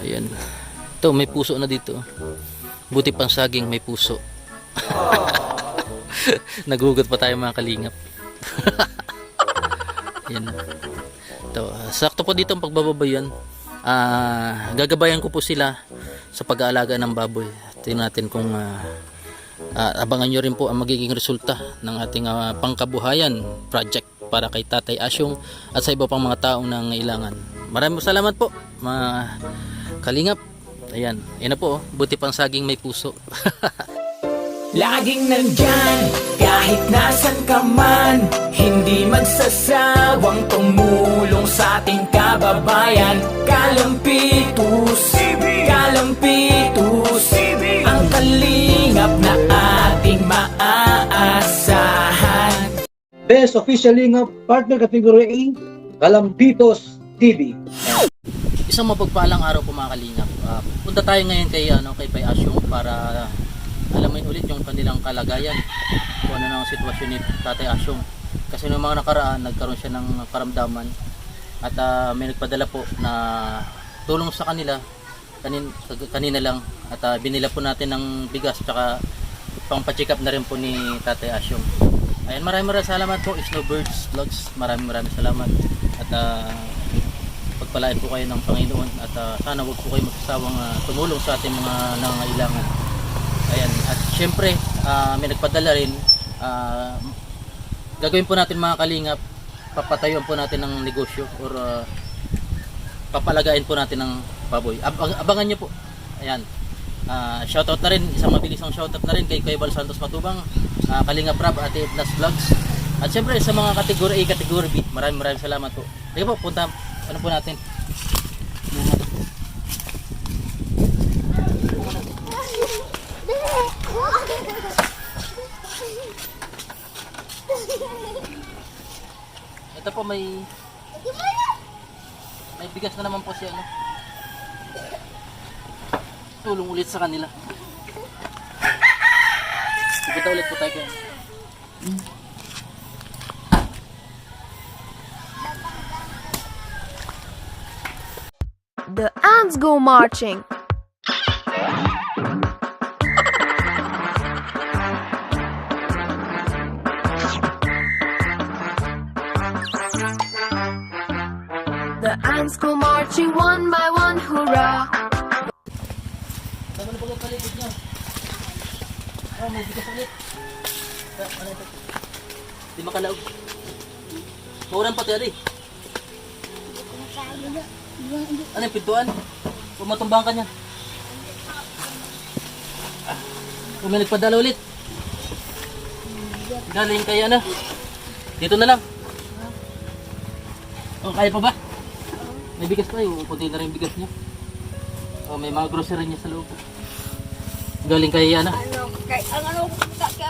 Ayan. Ito, may puso na dito. Buti pang saging may puso. Nagugot pa tayo mga kalingap. Ayan. Ito, sakto po dito ang pagbababayan. Gagabayan ko po sila sa pag-aalaga ng baboy. Tingnan natin kung abangan nyo rin po ang magiging resulta ng ating pangkabuhayan project para kay Tatay Asyong at sa iba pang mga taong nangailangan. Maraming salamat po mga kalingap. Ayan, yan na po, buti pang saging may puso. Laging nandyan, kahit nasan ka man, hindi magsasawang tumulong sa ating kababayan. Kalampitus, Kalampitus, ang kalingap na ating maaasahan. Best Official Lingap Partner Category A, Kalampitos TV. Isang mapagpalang araw po mga kalingap. Punta tayo ngayon kay Bay Asyong para alamin ulit yung kanilang kalagayan, kung ano ang sitwasyon ni Tatay Asyong. Kasi noong mga nakaraan nagkaroon siya ng karamdaman at may nagpadala po na tulong sa kanila kanina lang at binila po natin ng bigas tsaka pang-check up na rin po ni Tatay Asyong. Ayan, maraming salamat po Snowbirds Vlogs, maraming salamat at pagpalain po kayo ng Panginoon at sana wag po kayo magsasawang tumulong sa ating mga nangangailangan. Ayan, at syempre may nagpadala rin, gagawin po natin mga kalingap, papatayuan po natin ng negosyo or papalagain po natin ng baboy. Abangan nyo po. Ayan, shoutout na rin, isang mabilisang shoutout na rin kay Bal Santos Matubang, Kalingap Rab, Ate Ednas Vlogs, at syempre sa mga kategory A, kategory B, maraming salamat po. Sige po, punta, ano po natin. Ito po may bigas na naman po siya, no? Tulong ulit sa kanila. Pupunta ulit po tayo kaya. The ants go marching. The ants go marching one by one, hurrah! Tama na pagod paligid niyo. May bigas ulit. Ano ito? Di makalaog. Mauran pati ari. Ano yung pintuan? Kung matumbang ka niya. Kung may nagpadala ulit. Galing kay ano? Dito na lang. O, kaya pa ba? May bigas pa yung puti na rin yung bigas niya. O, may mga grocery niya sa loob. Galing kay ano? Kaya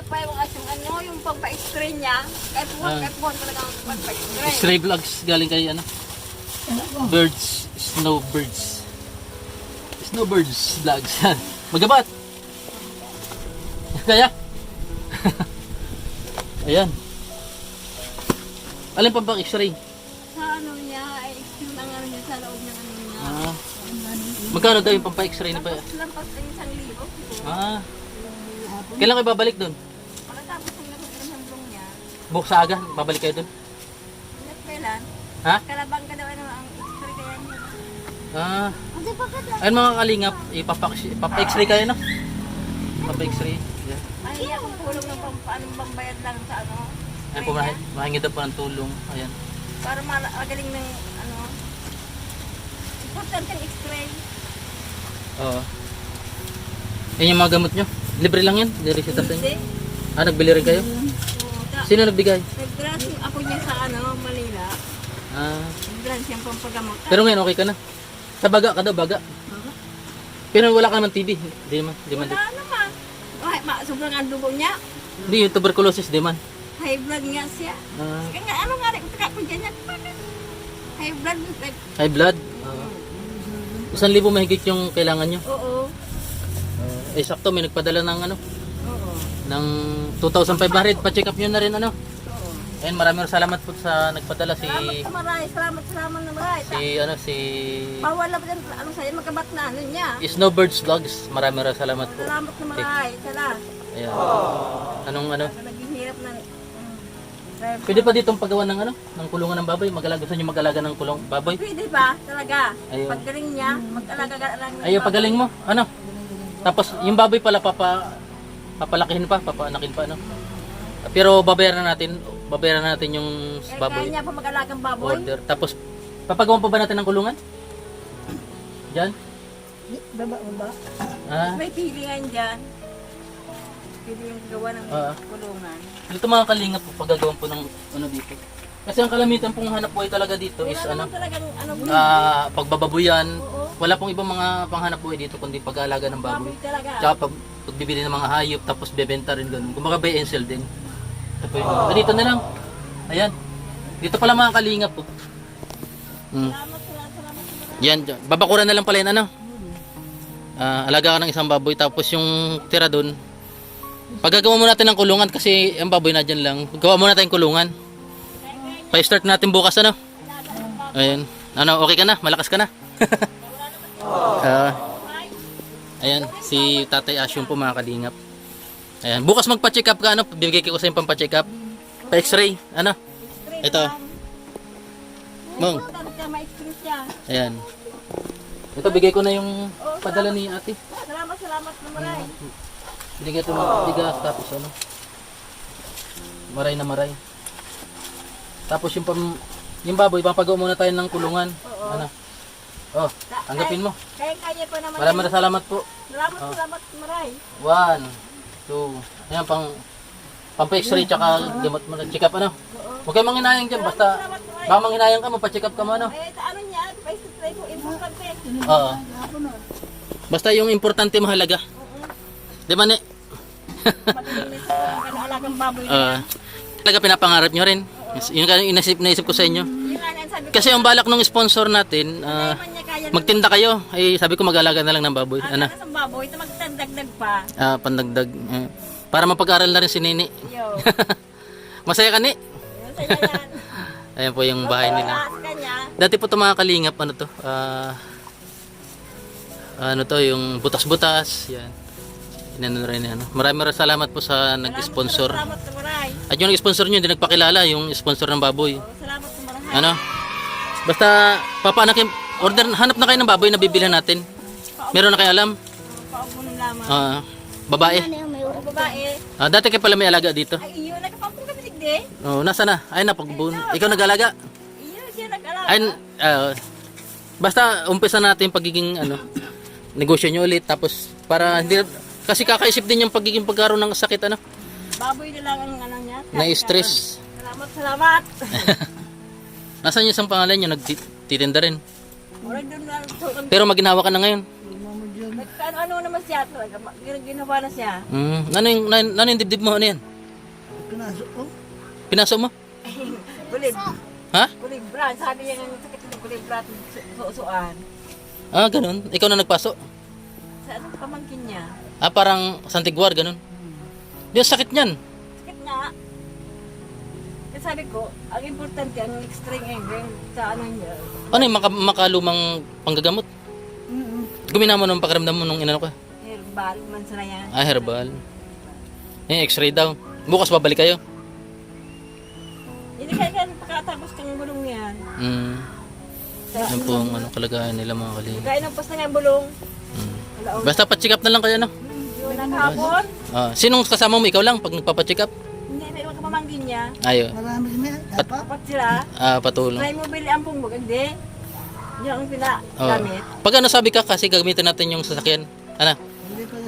pa yung asong yung pagpa-x-ray niya. Kahit po talagang pagpa-x-ray. X-ray vlogs galing kay ano? Birds, snowbirds. Snowbirds vlogs. Magabat. Kaya? Ayan. Alin pa bang x-ray? Sa niya, yung niya sa loob ng niya. Magkano daw yung pampa-x-ray na pa? Lampas ng 1,000. Kailan kayo babalik doon? Pagkatapos ng nagsasamblong niya, Bukas sa aga, babalik kayo doon? kailan? Ha? Kalabang ka daw ang x-ray kaya niya. Ayun mga kalingap, ipapa-x-ray kayo no? Papa-x-ray. Yeah. Ay, akong tulong ng anong pambayad lang sa Ayan po, mahingi daw po ng tulong. Ayan. para magaling ng important yung x-ray. Oo. Yan yung mga gamot nyo. Libre lang yan. Niresita sa inyo. Nagbili rin kayo? Sino nagbigay? Nag-grant ako niya sa Manila. Nag-grant siyang pampagamot. Pero ngayon okay ka na. Sa baga ka daw, baga. Pero wala ka naman TB. Di man. Wala naman. Sobrang ang dugo niya. Hindi, yung tuberculosis, di man. High blood nga siya. Kaya nga, ano nga rin, taka ko dyan yan. High blood. High blood? 1,000 mahigit yung kailangan nyo. Oo. Sakto, may nagpadala ng Oo. ng 2,500. Pa-check up nyo na rin, Oo. Ayun, maraming salamat po sa nagpadala si Salamat na maray. si Bawal na ba dyan, ano sa'yo, magkabat na, ano niya. Snowbirds Vlogs. Maraming salamat po. Salamat na maray, sala. Ayan. Anong ano? Naghihirap na. Pwede pa ditong paggawa ng ano? Ng kulungan ng baboy? Gusto niyo mag-alaga ng kulong baboy? Pwede ba? Talaga. Ayun. Paggaling niya, mag-alaga lang. Ayun, pagaling mo. Ano? Tapos yung baboy pala papalakihin pa, papaanakin pa ano. Pero babayaran natin yung Kaya baboy niya pa mag-alagang baboy. order. Tapos papagawa pa ba natin ng kulungan? Diyan? Baba. Ah, May pilingan dyan. Pwede yung gawa ng kulungan. dito mga kalingap po paggagawan po ng ano dito. Kasi ang kalamitan pong hanap buhay talaga dito is Wala ano, naman talagang ano, pagbababuyan. Oo. Wala pong ibang mga panghanap buhay dito kundi pag-aalaga ng baboy. baboy talaga. Tsaka pagbibili ng mga hayop tapos bebenta rin ganun. Kumbaga buy and sell din. Ito po yun. Dito na lang. Ayan. Dito pala mga kalingap po. Yan. Babakuran na lang pala yun ano. Alaga ka ng isang baboy tapos yung tira dun. Paggagawa muna natin ng kulungan kasi ang baboy na dyan lang. Gawa muna tayong kulungan. Pa-start natin bukas ano. Ayan. Ano, okay ka na? Malakas ka na? Ayan, si Tatay Asyong po mga kalingap. Ayan, bukas magpa-check up ka ano, bibigay ko sa yung pampa-check up. Pa-x-ray, ano? Ito. Mong. Ma-experience siya. Ayan. Ito bigay ko na yung padala ni Ate. Salamat na maray. Binigay ito ng bigas tapos ano. Maray na maray. Tapos yung baboy, papagawa muna tayo ng kulungan. Ano? Oh, tanggapin mo. Kaya pa naman. Maraming salamat po. Salamat maray. 1, 2, ayan pang-x-ray tsaka gamot mo check up ano. Huwag kayong manghinayang dyan, basta baka manghinayang ka, magpa-check up ka mo ano. Eh, ano niya, pa-try ko, importante. Oo. Basta yung importante mahalaga. Di ba ne? Malinis sa alagang baboy niya. Talaga pinapangarap nyo rin. Yun yung naisip ko sa inyo. Yung nga, sabi ko, Kasi ang balak ng sponsor natin, naman niya kaya magtinda kayo. Ay sabi ko mag-alaga na lang ng baboy. Ano? sa baboy, ito magdagdag pa. Pandagdag. Para mapag-aral na rin si Nini. Yo. Masaya ka ni? Yun sa'yo yan. Ayan po yung bahay nila. Sa kanya. Dati po ito mga kalingap, ano to? Ano to, yung butas-butas. Yan. Inano rin yan. Maraming salamat po sa nag-sponsor. Salamat na maray. At yung nag-sponsor nyo, hindi nagpakilala, yung sponsor ng baboy. Salamat na maray. Ano? Basta, papaanakin, hanap na kayo ng baboy na bibilhan natin. Meron na kayo alam? Paupo ng lamang. Babae. O babae. Dati kayo pala may alaga dito. Ay, iyo, nagkapapong kami sigde. Nasa na? Ay, napagbun. Ikaw nag-alaga? Iyo, siya nag-alaga. Ay, basta umpisa natin pagiging negosyo nyo ulit. Tapos, para hindi, kasi kakaisip din yung pagiging pagkaroon ng sakit, ano? Baboy na lang ang ano niya. Na-stress. Salamat. Nasaan yung isang pangalan nyo? Nagtitinda rin. Mura doon na. Pero maginawa ka na ngayon. Ano naman siya talaga. Ginawa na siya. Ano yung dibdib mo? Ano yan? Pinasok mo? Bulid. Ha? Bulid brand. Sabi niya ng sakit ng bulid brand. Susuan. Ganun. Ikaw na nagpaso. Sa anong pamangkin niya? Parang Santiguar, ganun. Yung sakit niyan. Sakit nga. Kasi sabi ko, ang importante, ang extreme ending sa ano niya. Ano yung makalumang panggagamot? Gumina mo nung pakiramdam mo nung inano ka? Herbal, mansana yan. Herbal. X-ray daw. Bukas babalik kayo. Hindi kaya pagkatapos kang bulong yan. Yan po ang kalagayan nila mga kalingap. Kaya nang pas na nga ang bulong. Basta pa-check up na lang kayo, no? Yun ang hapon. Sinong kasama mo? Ikaw lang pag nagpapa-check up? Hindi, may mga pamangkin niya. Ayo. Dapat sila. Patulong. Try mo bili ang pungbog. Hindi. Yun ang pinagamit. Pag ano sabi ka, kasi gagamitin natin yung sasakyan. Ano?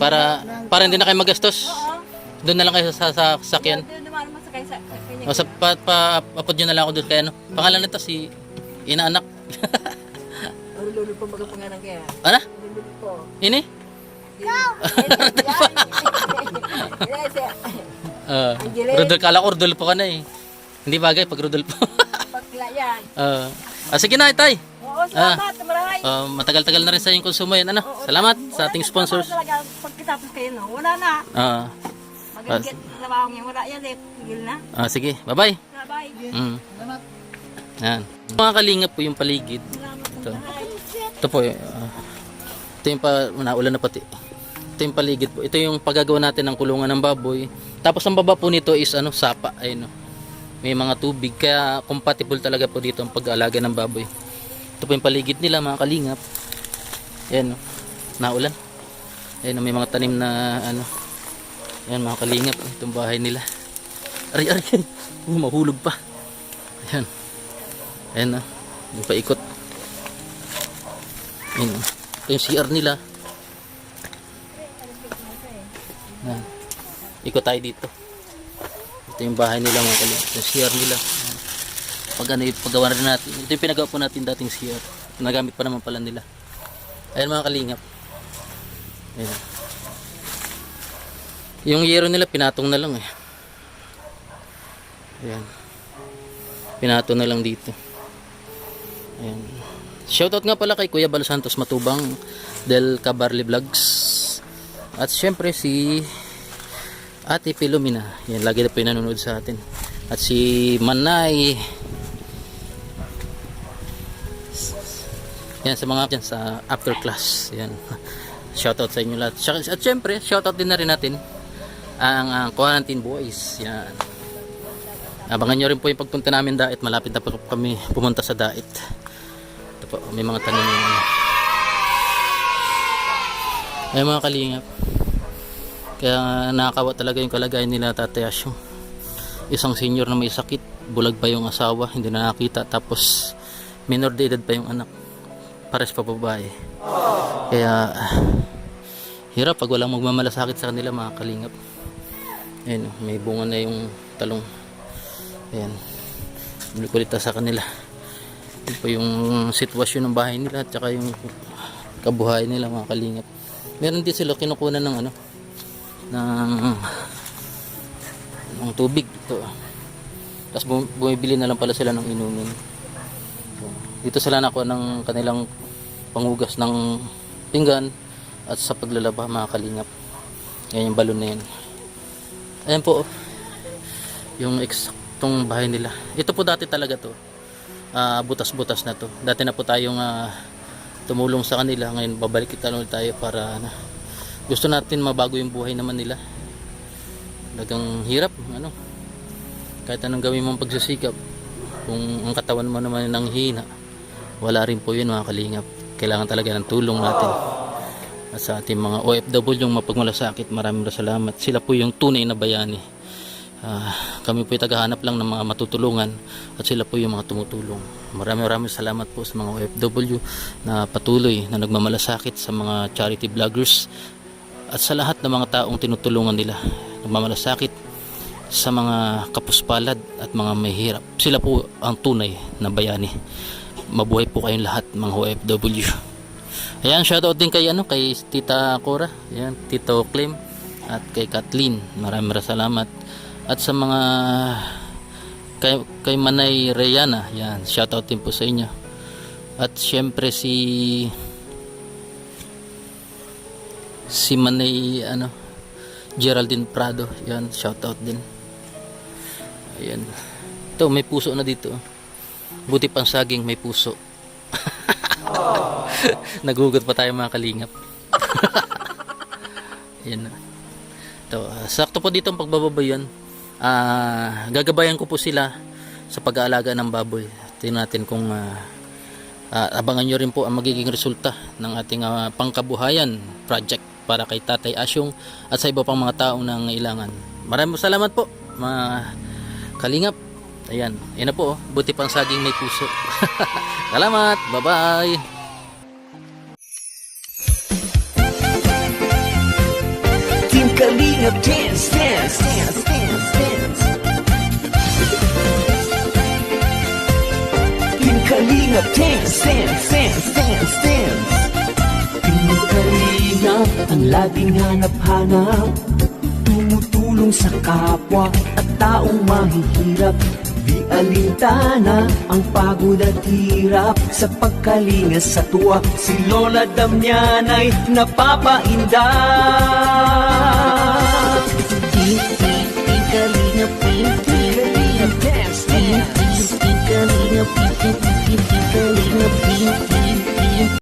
Para hindi na kayo magastos. Oo. Doon na lang kayo sa sasakyan. Doon naman masakay sa kanya. O sa pa-upload nyo na lang ako doon kaya ano. Pangalan nito si Inaanak. Lulul po baga pangalan kaya. Ano? Lulul po. Ini? Rudolfo, kala ko Rudolfo ka na eh. Hindi bagay pag Rudolfo. Bakla yan. Sige na, Itay. Oo, salamat. Maramay. Matagal-tagal na rin sa inyong konsumo yan. Ano? Salamat sa ating sponsors. Talaga, pagkatapos kayo, no? Wala na. Ah, Magigit trabaho niya. Wala yan eh. Tigil na. sige, bye-bye. Bye-bye. bahay. Yan. Mga kalingap po yung paligid. Ito. Ito po. Ito yung naulan na pati. Ito yung paligid po. Ito yung paggagawa natin ng kulungan ng baboy. Tapos ang baba po nito is sapa. Ayun, no. May mga tubig. Kaya compatible talaga po dito ang pag-aalaga ng baboy. Ito po yung paligid nila mga kalingap. Ayan, no. Naulan. Ayan, no. May mga tanim na ayan mga kalingap. Itong bahay nila. Ari. Mahulog pa. Ayan. Ayan na. Yung paikot. Ayan. Ito yung CR nila. Ayan. Ikot tayo dito. Ito yung bahay nila mga kalingap. Yung CR nila. Paggawa na rin natin. Ito yung pinagawa po natin dating CR. Nagamit pa naman pala nila. Ayan mga kalingap. Ayan. Yung yero nila pinatong na lang eh. Ayan. Pinatong na lang dito. Ayan. Shoutout nga pala kay Kuya Bal Santos Matubang del Cabarli Vlogs. At syempre si Ate Pilomina. Yan, lagi na po yung nanonood sa atin. At si Manay. Yan, sa mga dyan sa after class. Yan. Shoutout sa inyo lahat. At syempre, shoutout din na rin natin ang Quarantine Boys. Yan. Abangan nyo rin po yung pagpunta namin Dait. Malapit na po kami pumunta sa Dait. Ito po, may mga tanim yung ay mga kalingap. Kaya nakakawa talaga yung kalagayan nila Tatay Asyong. Isang senior na may sakit, bulag pa yung asawa, hindi na nakita, tapos minor de edad pa yung anak, pares pa babae. Kaya hirap pag walang magmamalasakit sa kanila mga kalingap. Ayan, may bunga na yung talong. Ayan, kulit sa kanila. Ito po yung sitwasyon ng bahay nila at saka yung kabuhay nila mga kalingap. Meron din sila kinukunan ng ng tubig ito. Tapos bumibili na lang pala sila ng inumin. So, dito sila nakuha ng kanilang pangugas ng pinggan at sa paglalaba mga kalingap. Yan yung balon na yan. Ayan po yung eksaktong bahay nila. Ito po dati talaga to. Butas-butas na to. Dati na po tayong tumulong sa kanila. Ngayon babalik tayo para gusto natin mabago yung buhay naman nila. Talagang hirap kahit anong gawin mong pagsisikap, kung ang katawan mo naman nang hina, wala rin po yun mga kalingap. Kailangan talaga ng tulong natin. At sa ating mga OFW yung mapagmalasakit, maraming salamat. Sila po yung tunay na bayani. Kami po yung tagahanap lang ng mga matutulungan at sila po yung mga tumutulong. Maraming salamat po sa mga OFW na patuloy na nagmamalasakit sa mga charity vloggers at sa lahat ng mga taong tinutulungan nila. Nagmamalasakit sa mga kapuspalad at mga mahihirap. Sila po ang tunay na bayani. Mabuhay po kayong lahat mga OFW. Ayan, shoutout din kay kay Tita Cora, ayan, Tito Clem at kay Kathleen. Maraming salamat. At sa mga kay Manay Reyana, yan, shoutout din po sa inyo. At syempre si Manay Geraldine Prado, yan, shoutout din. Ayan. Ito, may puso na dito. Buti pang saging may puso. Nagugot pa tayo mga kalingap. Ayan. Ito, sakto po dito ang pagbababayan. Gagabayan ko po sila sa pag-aalaga ng baboy. Tingnan natin kung abangan nyo rin po ang magiging resulta ng ating pangkabuhayan project para kay Tatay Asyong at sa iba pang mga taong nangailangan. Maraming salamat po mga kalingap. Ayan, yan na po. Buti pang saging may puso. Salamat, bye bye. Team Kalingap dance, dance, dance, dance, dance. Team Kalingap dance, dance, dance, dance, dance. Team Kalingap ang laging hanap-hanap, tumutulong sa kapwa at taong mahihirap. Di alintana ang pagod at hirap sa pagkalinga sa tuwa. Si Lola Damianay napapainda. Team Kalingap, Team Kalingap dance, Kalingap,